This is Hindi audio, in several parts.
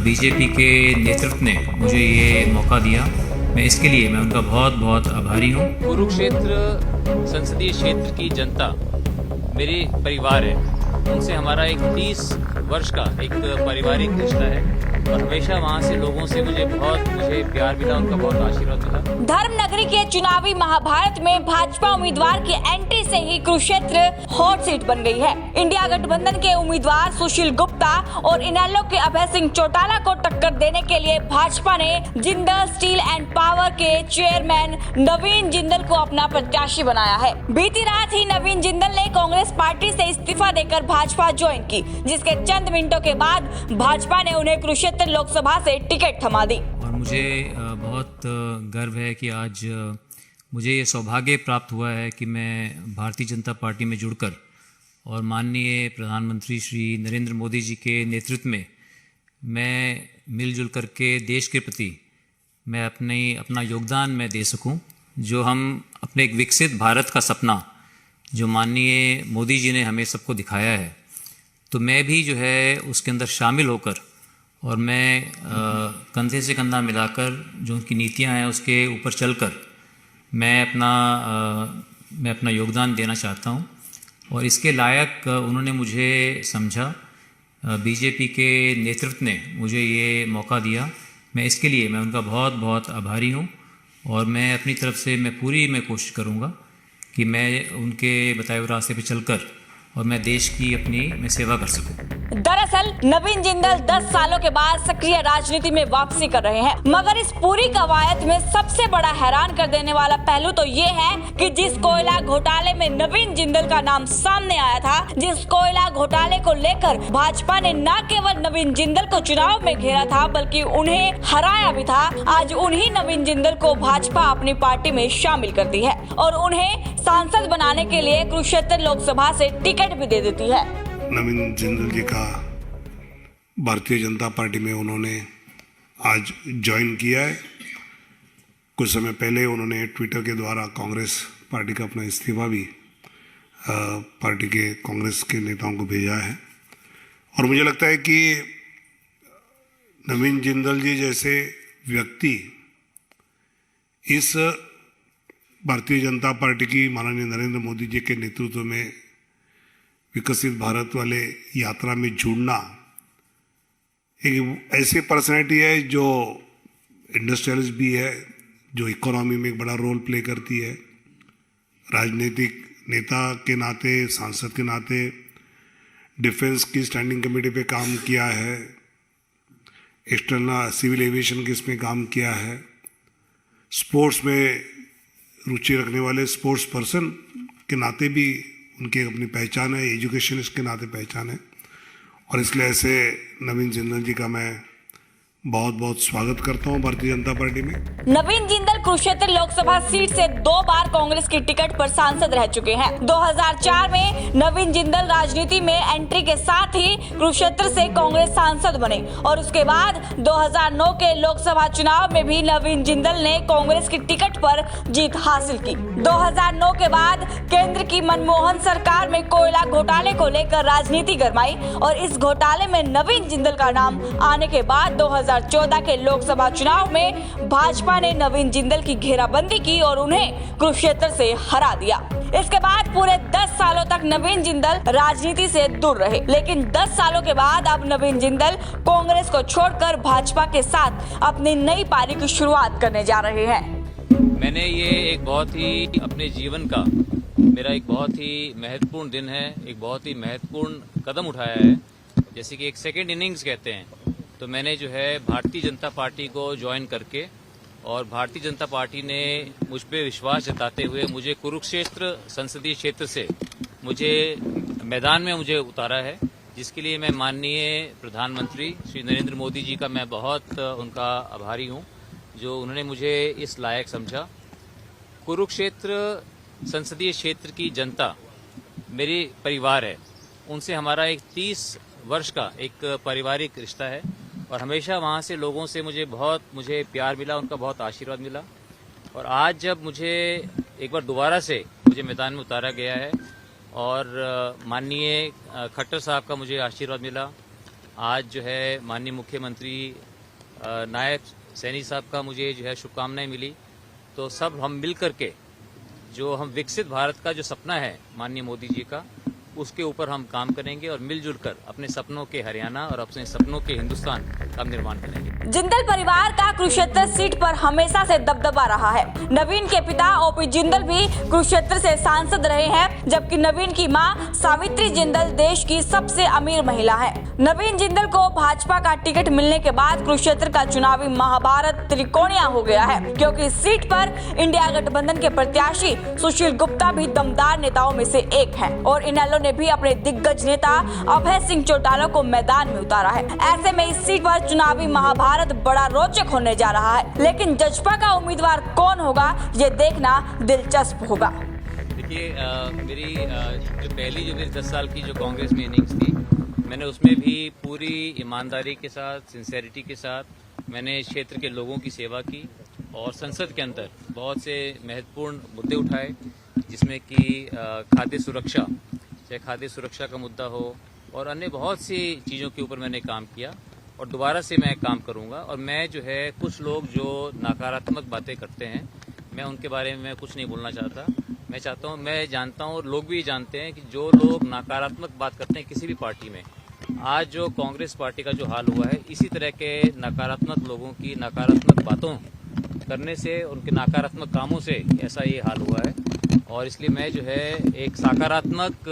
बीजेपी के नेतृत्व ने मुझे ये मौका दिया, मैं उनका बहुत बहुत आभारी हूँ। कुरुक्षेत्र संसदीय क्षेत्र की जनता मेरे परिवार है। उनसे हमारा एक 30 वर्ष का एक पारिवारिक रिश्ता है और हमेशा वहाँ से लोगों से मुझे प्यार मिला, उनका बहुत आशीर्वाद मिला। धर्म नगरी के चुनावी महाभारत में भाजपा उम्मीदवार की एंट्री से ही कुरुक्षेत्र हॉट सीट बन गई है। इंडिया गठबंधन के उम्मीदवार सुशील गुप्ता और इनेलो के अभय सिंह चौटाला को टक्कर देने के लिए भाजपा ने जिंदल स्टील एंड पावर के चेयरमैन नवीन जिंदल को अपना प्रत्याशी बनाया है। बीती रात ही नवीन जिंदल ने कांग्रेस पार्टी से इस्तीफा देकर भाजपा ज्वाइन की, जिसके चंद मिनटों के बाद भाजपा ने उन्हें कुरुक्षेत्र लोकसभा से टिकट थमा दी। और मुझे बहुत गर्व है कि आज मुझे ये सौभाग्य प्राप्त हुआ है कि मैं भारतीय जनता पार्टी में जुड़कर और माननीय प्रधानमंत्री श्री नरेंद्र मोदी जी के नेतृत्व में मैं मिलजुल करके देश के प्रति मैं अपना योगदान मैं दे सकूं। जो हम अपने एक विकसित भारत का सपना जो माननीय मोदी जी ने हमें सबको दिखाया है, तो मैं भी जो है उसके अंदर शामिल होकर और मैं कंधे से कंधा मिलाकर जो उनकी नीतियां हैं उसके ऊपर चलकर मैं अपना योगदान देना चाहता हूं। और इसके लायक उन्होंने मुझे समझा, बीजेपी के नेतृत्व ने मुझे ये मौका दिया, मैं उनका बहुत बहुत आभारी हूं। और मैं अपनी तरफ से मैं कोशिश करूंगा कि मैं उनके बताए हुए रास्ते पे चलकर और मैं देश की मैं सेवा कर सकूं। दरअसल नवीन जिंदल 10 सालों के बाद सक्रिय राजनीति में वापसी कर रहे हैं, मगर इस पूरी कवायद में सबसे बड़ा हैरान कर देने वाला पहलू तो ये है कि जिस कोयला घोटाले में नवीन जिंदल का नाम सामने आया था, जिस कोयला घोटाले को लेकर भाजपा ने न केवल नवीन जिंदल को चुनाव में घेरा था बल्कि उन्हें हराया भी था, आज उन्हीं नवीन जिंदल को भाजपा अपनी पार्टी में शामिल करती है और उन्हें सांसद बनाने के लिए कुरुक्षेत्र लोकसभा से टिकट भी दे देती है। नवीन जिंदल जी का भारतीय जनता पार्टी में उन्होंने आज ज्वाइन किया है। कुछ समय पहले उन्होंने ट्विटर के द्वारा कांग्रेस पार्टी का अपना इस्तीफा भी पार्टी के कांग्रेस के नेताओं को भेजा है। और मुझे लगता है कि नवीन जिंदल जी जैसे व्यक्ति इस भारतीय जनता पार्टी की माननीय नरेंद्र मोदी जी के नेतृत्व में विकसित भारत वाले यात्रा में जुड़ना, एक ऐसी पर्सनैलिटी है जो इंडस्ट्रियलिस्ट भी है, जो इकोनॉमी में एक बड़ा रोल प्ले करती है, राजनीतिक नेता के नाते, सांसद के नाते डिफेंस की स्टैंडिंग कमेटी पे काम किया है, एक्सटर्नल सिविल एविएशन के इसमें काम किया है, स्पोर्ट्स में रुचि रखने वाले स्पोर्ट्स पर्सन के नाते भी उनकी अपनी पहचान है, एजुकेशनिस्ट के नाते पहचान है। और इसलिए ऐसे नवीन जिंदल जी का मैं बहुत बहुत स्वागत करता हूं भारतीय जनता पार्टी में। नवीन जिंदल कुरुक्षेत्र लोकसभा सीट से 2 बार कांग्रेस की टिकट पर सांसद रह चुके हैं। 2004 में नवीन जिंदल राजनीति में एंट्री के साथ ही कुरुक्षेत्र से कांग्रेस सांसद बने और उसके बाद 2009 के लोकसभा चुनाव में भी नवीन जिंदल ने कांग्रेस की टिकट पर जीत हासिल की। 2009 के बाद केंद्र की मनमोहन सरकार में कोयला घोटाले को लेकर राजनीति गरमाई और इस घोटाले में नवीन जिंदल का नाम आने के बाद 2014 के लोकसभा चुनाव में भाजपा ने नवीन जिंदल की घेराबंदी की और उन्हें कुरुक्षेत्र से हरा दिया। इसके बाद पूरे 10 सालों तक नवीन जिंदल राजनीति से दूर रहे, लेकिन 10 सालों के बाद अब नवीन जिंदल कांग्रेस को छोड़कर भाजपा के साथ अपनी नई पारी की शुरुआत करने जा रहे हैं। मैंने ये एक बहुत ही अपने जीवन का मेरा एक बहुत ही महत्वपूर्ण दिन है, एक बहुत ही महत्वपूर्ण कदम उठाया है, जैसे कि एक सेकेंड इनिंग्स कहते हैं। तो मैंने जो है भारतीय जनता पार्टी को ज्वाइन करके और भारतीय जनता पार्टी ने मुझ पर विश्वास जताते हुए मुझे कुरुक्षेत्र संसदीय क्षेत्र से मैदान में उतारा है, जिसके लिए मैं माननीय प्रधानमंत्री श्री नरेंद्र मोदी जी का मैं बहुत उनका आभारी हूं, जो उन्होंने मुझे इस लायक समझा। कुरुक्षेत्र संसदीय क्षेत्र की जनता मेरे परिवार है। उनसे हमारा एक 30 वर्ष का एक पारिवारिक रिश्ता है और हमेशा वहाँ से लोगों से मुझे प्यार मिला, उनका बहुत आशीर्वाद मिला। और आज जब मुझे एक बार दोबारा से मुझे मैदान में उतारा गया है और माननीय खट्टर साहब का मुझे आशीर्वाद मिला, आज जो है माननीय मुख्यमंत्री नायब सैनी साहब का मुझे जो है शुभकामनाएं मिली। तो सब हम मिल करके जो हम विकसित भारत का जो सपना है माननीय मोदी जी का, उसके ऊपर हम काम करेंगे और मिलजुल कर अपने सपनों के हरियाणा और अपने सपनों के हिंदुस्तान का निर्माण करेंगे। जिंदल परिवार का कुरुक्षेत्र सीट पर हमेशा से दबदबा रहा है। नवीन के पिता ओपी जिंदल भी कुरुक्षेत्र से सांसद रहे हैं, जबकि नवीन की मां सावित्री जिंदल देश की सबसे अमीर महिला है। नवीन जिंदल को भाजपा का टिकट मिलने के बाद कुरुक्षेत्र का चुनावी महाभारत त्रिकोणीय हो गया है, क्योंकि इस सीट पर इंडिया गठबंधन के प्रत्याशी सुशील गुप्ता भी दमदार नेताओं में से एक है और इनेलो ने भी अपने दिग्गज नेता अभय सिंह चौटाला को मैदान में उतारा है। ऐसे में इस सीट पर चुनावी महाभारत बड़ा रोचक होने जा रहा है, लेकिन जजपा का उम्मीदवार कौन होगा ये देखना दिलचस्प होगा। देखिए, मेरी जो मेरी 10 साल की जो कांग्रेस में इनिंग्स थी, मैंने उसमें भी पूरी ईमानदारी के साथ, सिंसेरिटी के साथ मैंने क्षेत्र के लोगों की सेवा की और संसद के अंदर बहुत से महत्वपूर्ण मुद्दे उठाए, जिसमें कि खाद्य सुरक्षा, चाहे खाद्य सुरक्षा का मुद्दा हो और अन्य बहुत सी चीज़ों के ऊपर मैंने काम किया और दोबारा से मैं काम करूंगा। और मैं जो है, कुछ लोग जो नकारात्मक बातें करते हैं, मैं उनके बारे में कुछ नहीं बोलना चाहता। मैं चाहता हूं, मैं जानता हूं और लोग भी जानते हैं कि जो लोग नकारात्मक बात करते हैं किसी भी पार्टी में, आज जो कांग्रेस पार्टी का जो हाल हुआ है, इसी तरह के नकारात्मक लोगों की नकारात्मक बातों करने से, उनके नकारात्मक कामों से ऐसा ये हाल हुआ है। और इसलिए मैं जो है एक सकारात्मक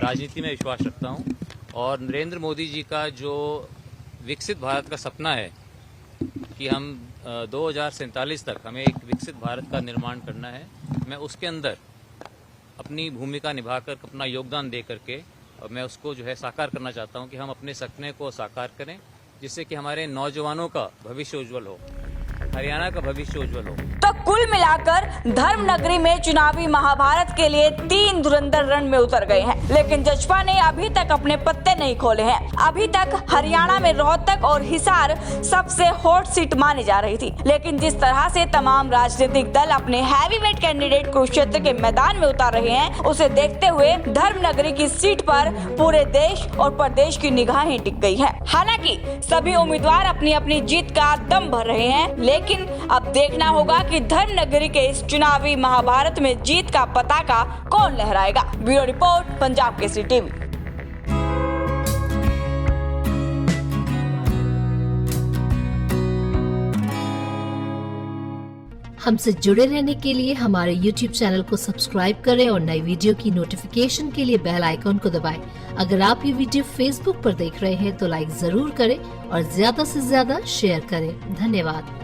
राजनीति में विश्वास रखता हूं और नरेंद्र मोदी जी का जो विकसित भारत का सपना है कि हम 2047 तक हमें एक विकसित भारत का निर्माण करना है, मैं उसके अंदर अपनी भूमिका निभाकर, अपना योगदान दे करके और मैं उसको जो है साकार करना चाहता हूं कि हम अपने सपने को साकार करें, जिससे कि हमारे नौजवानों का भविष्य उज्जवल हो, हरियाणा का भविष्य उज्जवल हो। तो कुल मिलाकर धर्मनगरी में चुनावी महाभारत के लिए 3 धुरंधर रण में उतर गए हैं, लेकिन जजपा ने अभी तक अपने पत्ते नहीं खोले हैं। अभी तक हरियाणा में रोहतक और हिसार सबसे हॉट सीट मानी जा रही थी, लेकिन जिस तरह से तमाम राजनीतिक दल अपने हैवीवेट कैंडिडेट कुरुक्षेत्र के मैदान में उतार रहे हैं, उसे देखते हुए धर्मनगरी की सीट पर पूरे देश और प्रदेश की निगाहें टिक गई है। हालांकि सभी उम्मीदवार अपनी अपनी जीत का दम भर रहे हैं, लेकिन अब देखना होगा कि धर्मनगरी के इस चुनावी महाभारत में जीत का पताका कौन लहराएगा। Bureau report, Punjab Kesari TV. हमसे जुड़े रहने के लिए हमारे YouTube चैनल को सब्सक्राइब करें और नई वीडियो की नोटिफिकेशन के लिए बेल आइकॉन को दबाएं। अगर आप ये वीडियो Facebook पर देख रहे हैं तो लाइक जरूर करें और ज्यादा से ज्यादा शेयर करें। धन्यवाद।